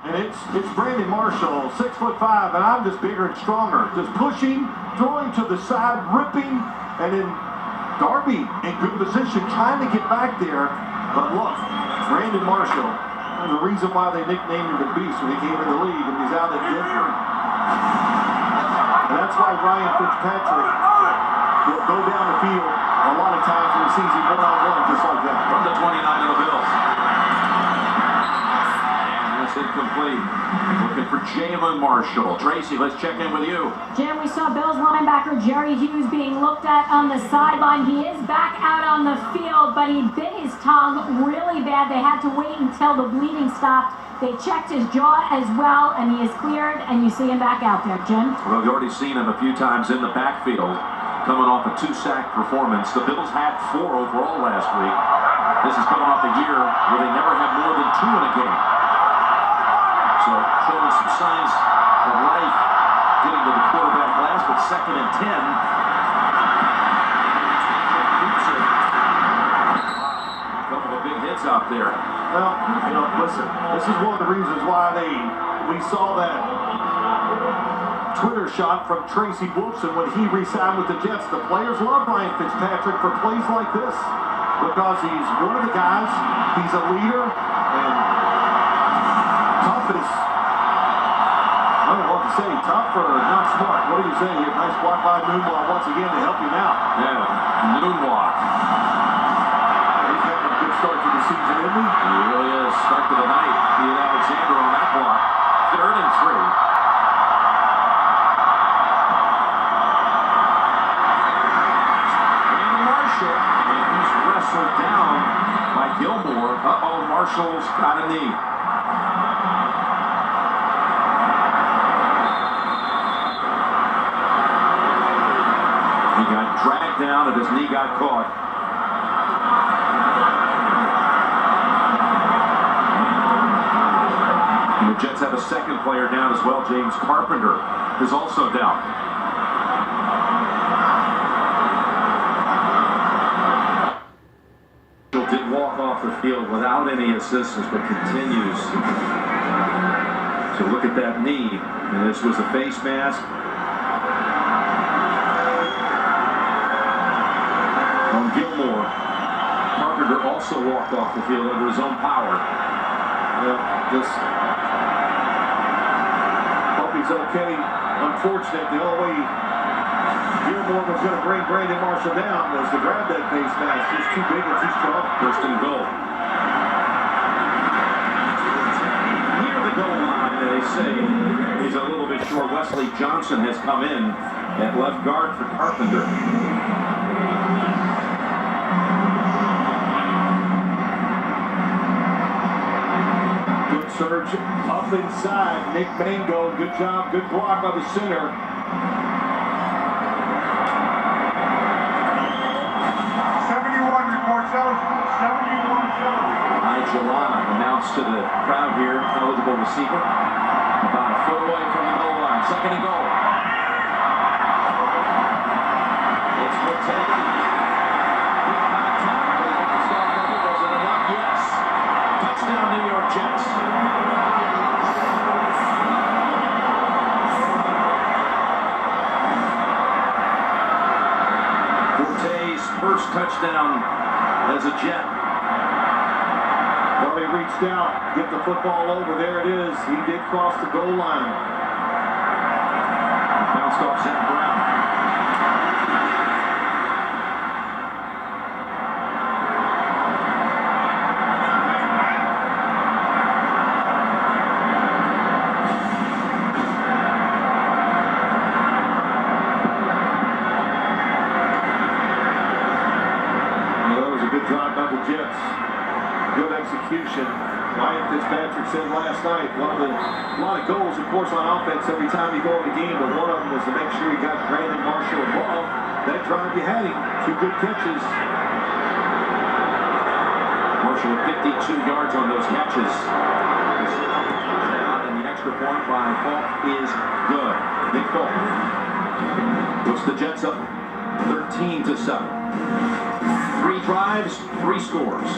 And it's Brandon Marshall, 6'5", and I'm just bigger and stronger. Just pushing, throwing to the side, ripping, and then Darby in good position, trying to get back there. But look, Brandon Marshall, the reason why they nicknamed him the Beast when he came in the league, and he's out at Denver. And that's why Ryan Fitzpatrick will go down the field a lot of times when he sees him one-on-one just like that. From the 29 of the Bills. Incomplete. Looking for Jalen Marshall. Tracy, let's check in with you. Jim, we saw Bills linebacker Jerry Hughes being looked at on the sideline. He is back out on the field, but he bit his tongue really bad. They had to wait until the bleeding stopped. They checked his jaw as well, and he is cleared, and you see him back out there, Jim. Well, we've already seen him a few times in the backfield, coming off a 2-sack performance. The Bills had 4 overall last week. This is coming off a year where they never had more than 2 in a game. So showing some signs of life getting to the quarterback last, but 2nd and 10. A couple of big hits out there. Well, listen, this is one of the reasons why we saw that Twitter shot from Tracy Wolfson when he re-signed with the Jets. The players love Ryan Fitzpatrick for plays like this because he's one of the guys, he's a leader, and tough is, I don't know what to say, tough or not smart. What do you say here? Nice block by Moonwalk once again to help him out. Yeah, Moonwalk. He's having a good start to the season, isn't he? He really is. Start to the night. Ian Alexander on that block. 3rd and 3. Brandon Marshall, and he's wrestled down by Gilmore. Marshall's got a knee. He got dragged down and his knee got caught. And the Jets have a second player down as well. James Carpenter is also down. Did walk off the field without any assistance, but continues to look at that knee. And this was a face mask. On Gilmore, Carpenter also walked off the field under his own power. Just hope he's okay. Unfortunate, the only way Gilmore was going to bring Brandon Marshall down was to grab that face mask. He's too big and too strong. 1st and goal. Near the goal line, they say he's a little bit short. Wesley Johnson has come in at left guard for Carpenter. Good surge up inside. Nick Mango, good job, good block by the center. 71 report, 71. Jalana announced to the crowd here, eligible receiver, about a foot away from the goal line. 2nd and goal. It's Forte. Good contact, but he bounced off of it. Was it enough? Yes. Touchdown, New York Jets. Forte's first touchdown as a Jet. Well, he reached out, get the football over. There it is. He did cross the goal line. Bounced off Zach Brown. Well, that was a good drive by the Jets. Good execution. Ryan Fitzpatrick said last night, a lot of goals, of course, on offense every time you go in the game, but one of them was to make sure you got Brandon Marshall involved. That drive you had him. 2 good catches. Marshall with 52 yards on those catches. And the extra point by Falk is good. Nick Falk puts the Jets up 13-7. 3 drives, 3 scores.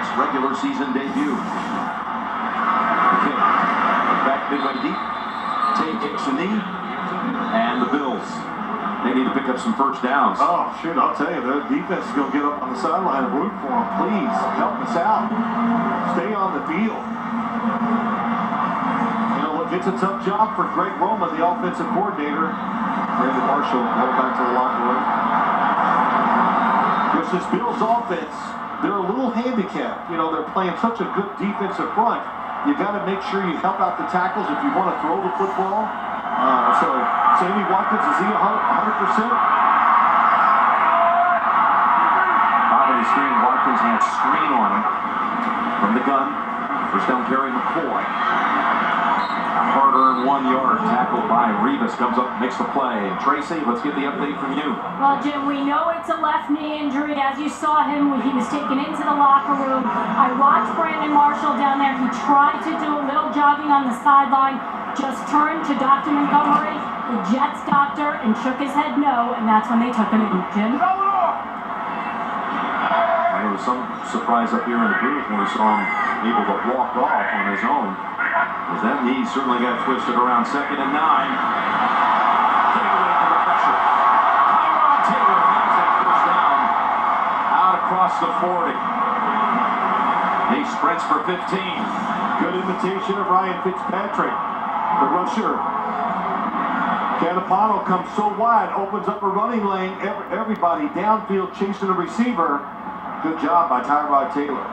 its regular season debut. Okay, back midway deep. Tay kicks the knee, and the Bills, they need to pick up some first downs. Oh, shoot, I'll tell you, their defense is going to get up on the sideline and root for them. Please, help us out. Stay on the field. You know, look, it's a tough job for Greg Roman, the offensive coordinator. Brandon Marshall headed back to the locker room. Because this Bills offense, they're a little handicapped. You know, they're playing such a good defensive front. You got to make sure you help out the tackles if you want to throw the football. So Sammy Watkins, is he 100%? Bottom of the screen, Watkins had screen on him from the gun. First down carry McCoy. A hard-earned 1 yard tackle by Revis comes up, makes the play. And Tracy, let's get the update from you. Well, Jim, we know it's a left knee injury. As you saw him when he was taken into the locker room, I watched Brandon Marshall down there. He tried to do a little jogging on the sideline, just turned to Dr. Montgomery, the Jets doctor, and shook his head no, and that's when they took him in. Jim? There was some surprise up here in the booth when we saw him able to walk off on his own. Because that knee certainly got twisted around 2nd and 9. Getting away from the pressure. Tyrod Taylor has that first down. Out across the 40. He sprints for 15. Good imitation of Ryan Fitzpatrick, the rusher. Canapano comes so wide, opens up a running lane. Everybody downfield chasing the receiver. Good job by Tyrod Taylor.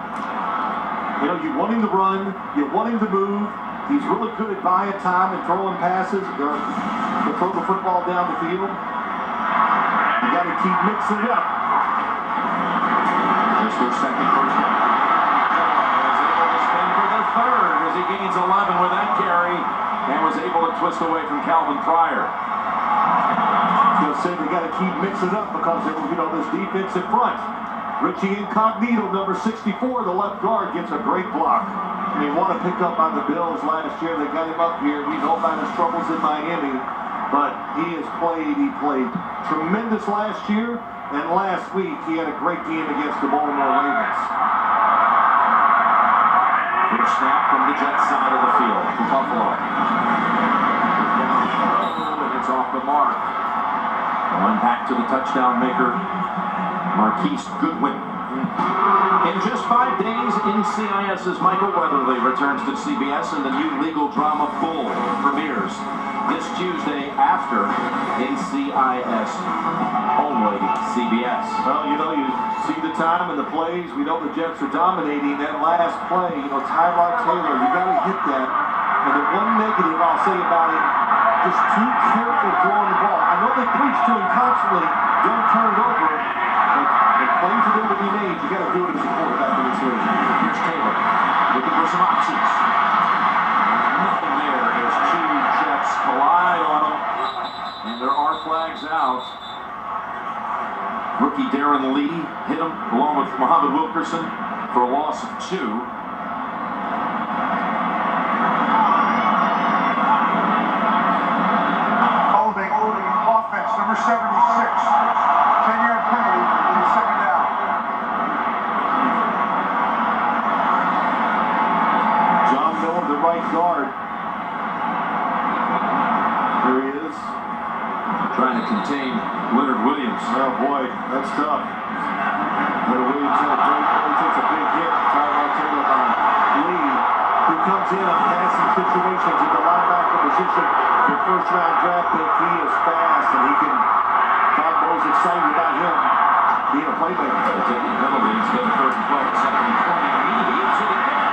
You know, you want him to run, you want him to move. He's really good at buying time and throwing passes, or to throw the football down the field. You got to keep mixing it up. There's their second first down. Was able to spin for the third as he gains 11 with that carry and was able to twist away from Calvin Pryor. I was going to say they got to keep mixing it up because, you know, this defense in front. Richie Incognito, number 64, the left guard, gets a great block. And he won a pickup by the Bills last year. They got him up here. We know about his troubles in Miami, but he played tremendous last year, and last week he had a great game against the Baltimore Ravens. First snap from the Jets side of the field to Buffalo. And it's off the mark. Going back to the touchdown maker, Marquise Goodwin. In just 5 days, NCIS's Michael Weatherly returns to CBS, and the new legal drama Bull premieres this Tuesday after NCIS only CBS. Well, you know, you see the time and the plays. We know the Jets are dominating that last play. You know, Tyrod Taylor, you got to hit that. And the one negative I'll say about him, just too careful throwing the ball. I know they preach to him constantly, don't turn it over. Plays are going to be made. You got to do it as a quarterback in this league. Here's Taylor looking for some options. Nothing there as two Jets collide on him, and there are flags out. Rookie Darren Lee hit him along with Muhammad Wilkerson for a loss of 2. Holding offense, number 76. 10-yard penalty in the second down. John Miller, the right guard. Here he is. Trying to contain Leonard Williams. Oh boy, that's tough. Leonard Williams had a great play. He takes a big hit. Tyrod Taylor by Lee, who comes in on passing situations in the linebacker position. Their first-round draft pick. He is fast, and he can. Todd Bowles excited about him being a playmaker. They're taking penalty instead of first and 12, second and 20. He hits it again.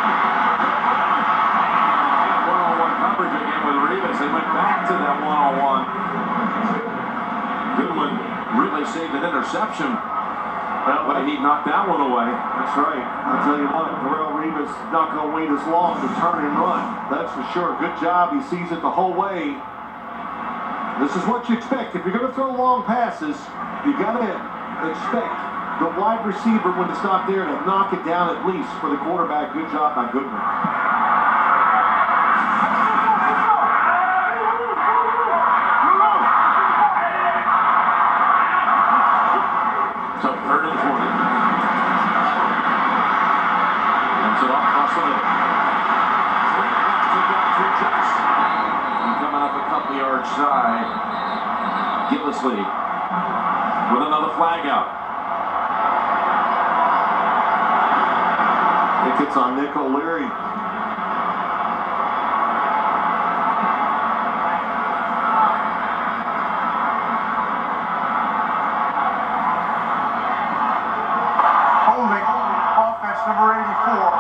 One-on-one coverage again with Revis. They went back to that one-on-one. Goodwin really saved an interception. But he knocked that one away. That's right. I'll tell you what, Darrelle Revis is not going to wait as long to turn and run. That's for sure. Good job. He sees it the whole way. This is what you expect. If you're going to throw long passes, you got to expect the wide receiver, when it's not there, to knock it down at least for the quarterback. Good job by Goodwin. So 3rd and 20. Dumps it off across the middle. And coming up a couple yards side, Gillislee with another flag out. I think it's on Nick O'Leary. Holding, offense number 84.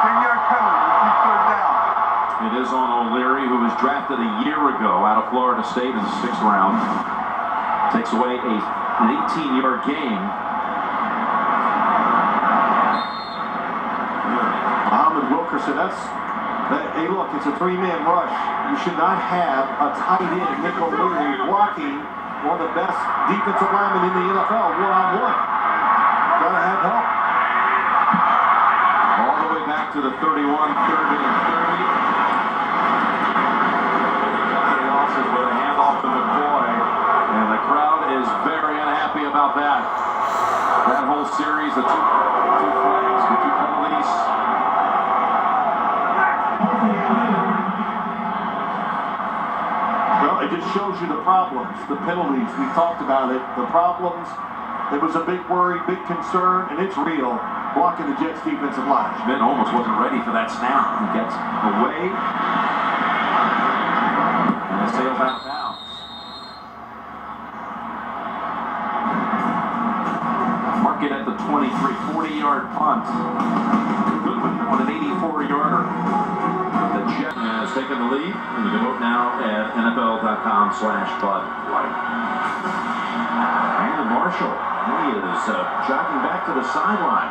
10-yard penalty, repeat third down. It is on O'Leary, who was drafted a year ago out of Florida State in the 6th round. Takes away an 18-yard gain. Muhammad Wilkerson, hey, look, it's a three-man rush. You should not have a tight end, Nick O'Leary, blocking one of the best defensive linemen in the NFL, one-on-one. Gotta have help. All the way back to the 31, 30, and 30. Company losses with a handoff to McCoy, and the crowd is very unhappy about that. That whole series, the two flags, the two penalties. Well, it just shows you the problems, the penalties. We talked about it, the problems. It was a big worry, big concern, and it's real, blocking the Jets' defensive line. Schmidt almost wasn't ready for that snap. He gets away. And it sails out of bounds. Mark it at the 23, 40-yard punt. Goodwin on an 84-yarder. The Jets has taken the lead, and you can vote now at NFL.com/Bud Light. Brandon Marshall, he is jogging back to the sideline.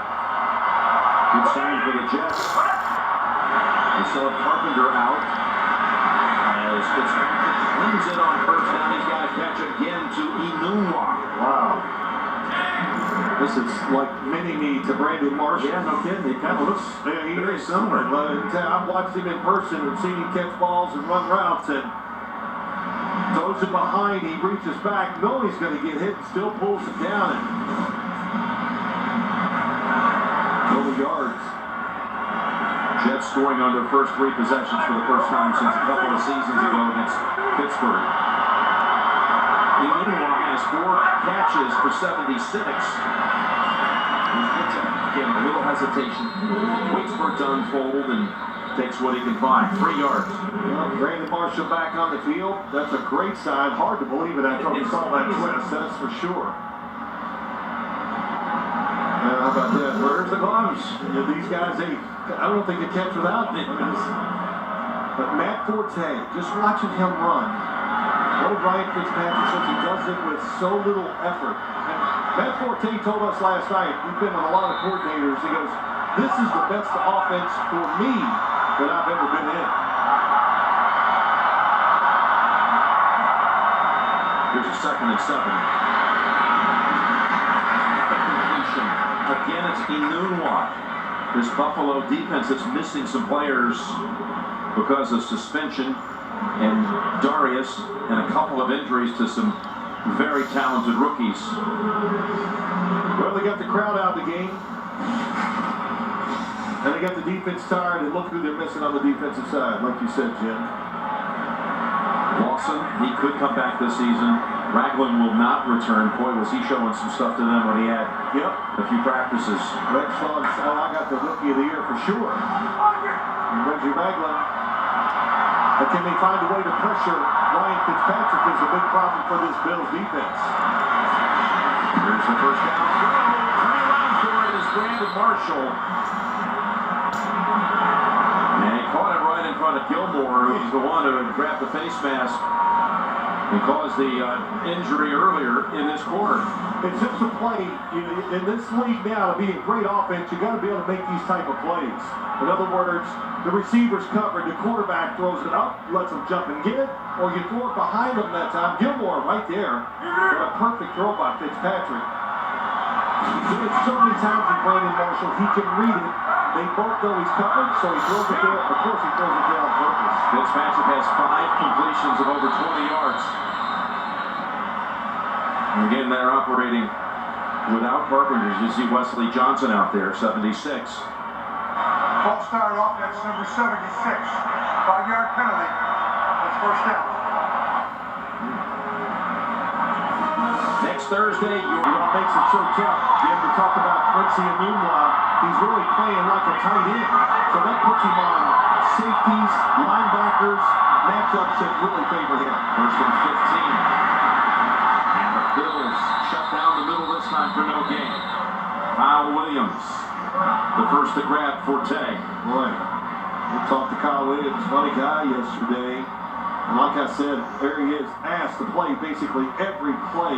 Good sign for the Jets. They still have Carpenter out. As Fitzpatrick wins it on first down, he's got to catch again to Enunwa. Wow. This is like mini-me to Brandon Marshall. Yeah, no kidding. He kind of looks very similar. I've watched him in person and seen him catch balls and run routes, and throws it behind, he reaches back, knowing he's going to get hit, and still pulls it down and over yards. Jets scoring on their first 3 possessions for the first time since a couple of seasons ago against Pittsburgh. Enunwa has 4 catches for 76. Again, a little hesitation. Waits for it to unfold and takes what he can find. 3 yards. Well, Brandon Marshall back on the field. That's a great sign. Hard to believe it after we saw that twist, that's for sure. How about that? Where's the gloves? These guys, I don't think they catch without me. But Matt Forte, just watching him run. Old Ryan Fitzpatrick says he does it with so little effort. And Matt Forte told us last night, we've been with a lot of coordinators, he goes, this is the best offense for me that I've ever been in. Here's a 2nd and 7. Completion. Again, it's Enunwa. This Buffalo defense is missing some players because of suspension and Darius and a couple of injuries to some very talented rookies. Well, they got the crowd out of the game. And they got the defense tired, and look who they're missing on the defensive side, like you said, Jim. Lawson, he could come back this season. Ragland will not return. Boy, was he showing some stuff to them when he had a few practices. Rex Vaughn, I got the rookie of the year for sure. And Reggie Ragland. But can they find a way to pressure Ryan Fitzpatrick is a big problem for this Bills defense. Here's the first down. Turning around for it is Brandon Marshall. And he caught it right in front of Gilmore, who's the one who grabbed the face mask and caused the injury earlier in this quarter. It's just a play. In this league now, to be a great offense, you got to be able to make these type of plays. In other words, the receiver's covered, the quarterback throws it up, lets him jump and get it, or you throw it behind him that time. Gilmore right there. What a perfect throw by Fitzpatrick. He's done it so many times with Brandon Marshall, he can read it. They both know he's covered, so he throws it there. Of course, he throws it there on purpose. Fitzpatrick has 5 completions of over 20 yards. And again, they're operating without Carpenter. You see Wesley Johnson out there, 76. False start offense, number 76. 5-yard penalty. That's first down. Next Thursday, You want to make some church out. Jim, we talked about Quincy Enunwa. He's really playing like a tight end. So that puts him on safeties, linebackers, matchups that really favor him. First and 15. And the Bills shut down the middle this time for no gain. Kyle Williams, the first to grab Forte. Boy, we talked to Kyle Williams, funny guy yesterday. And like I said, there he is, asked to play basically every play.